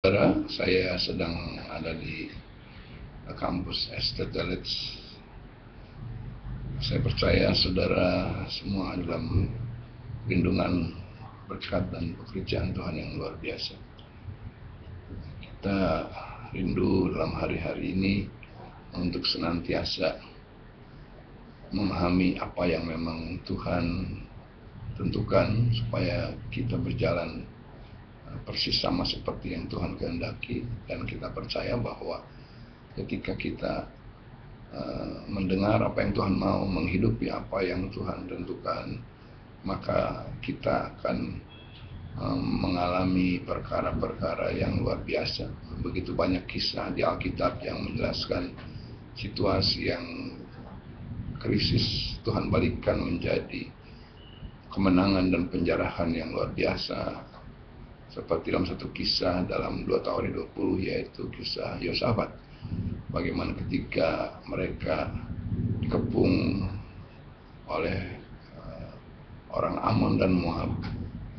Saudara, saya sedang ada di kampus Estate Village. Saya percaya saudara semua dalam lindungan, berkat dan pekerjaan Tuhan yang luar biasa. Kita rindu dalam hari-hari ini untuk senantiasa memahami apa yang memang Tuhan tentukan supaya kita berjalan persis sama seperti yang Tuhan kehendaki, dan kita percaya bahwa ketika kita mendengar apa yang Tuhan mau, menghidupi apa yang Tuhan tentukan, maka kita akan mengalami perkara-perkara yang luar biasa. Begitu banyak kisah di Alkitab yang menjelaskan situasi yang krisis, Tuhan balikkan menjadi kemenangan dan penjarahan yang luar biasa. Seperti dalam satu kisah dalam 2 Tawarikh 20, yaitu kisah Yosafat. Bagaimana ketika mereka dikepung oleh orang Amon dan Moab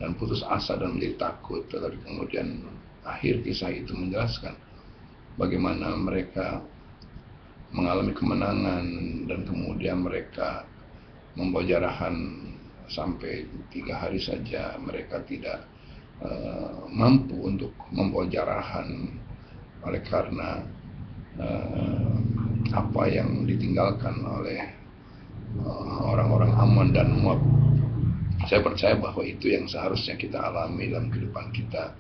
dan putus asa dan menjadi takut, tetapi kemudian akhir kisah itu menjelaskan bagaimana mereka mengalami kemenangan, dan kemudian mereka membawa jarahan sampai 3 hari saja. Mereka tidak mampu untuk membawa jarahan oleh karena apa yang ditinggalkan oleh orang-orang Ammon dan Moab. Saya percaya bahwa itu yang seharusnya kita alami dalam kehidupan kita.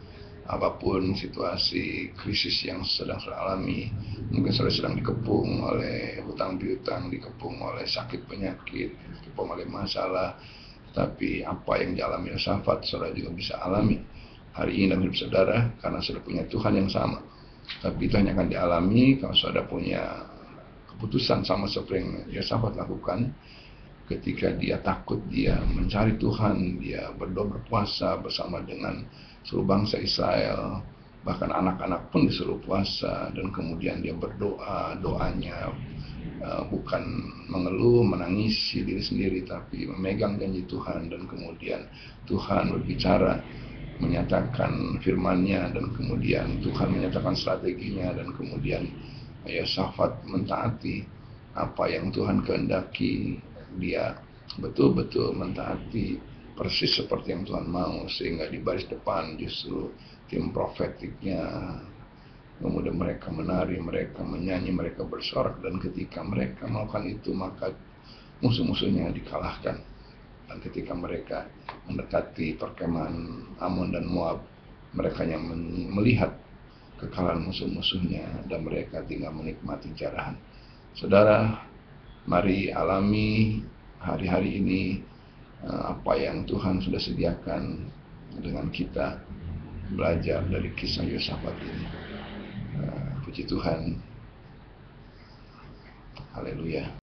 Apapun situasi krisis yang sedang alami, mungkin saudara sedang dikepung oleh hutang piutang, dikepung oleh sakit penyakit, dikepung oleh masalah, tapi apa yang dialami Yosafat saudara juga bisa alami hari ini dalam hidup saudara, karena saudara punya Tuhan yang sama. Tapi itu hanya akan dialami kalau saudara punya keputusan sama seperti yang Yosafat lakukan. Ketika dia takut, dia mencari Tuhan, dia berdoa berpuasa bersama dengan seluruh bangsa Israel, bahkan anak-anak pun disuruh puasa, dan kemudian dia berdoa. Doanya bukan mengeluh, menangisi diri sendiri, tapi memegang janji Tuhan, dan kemudian Tuhan berbicara, menyatakan firman-Nya, dan kemudian Tuhan menyatakan strateginya, dan kemudian Yosafat mentaati apa yang Tuhan kehendaki. Dia betul-betul mentaati persis seperti yang Tuhan mau, sehingga di baris depan justru tim profetiknya, kemudian mereka menari, mereka menyanyi, mereka bersorak, dan ketika mereka melakukan itu maka musuh-musuhnya dikalahkan. Dan ketika mereka mendekati perkemahan Amon dan Moab, mereka yang melihat kekalahan musuh-musuhnya, dan mereka tinggal menikmati jarahan. Saudara, mari alami hari-hari ini apa yang Tuhan sudah sediakan dengan kita belajar dari kisah Yosafat ini. Puji Tuhan. Haleluya.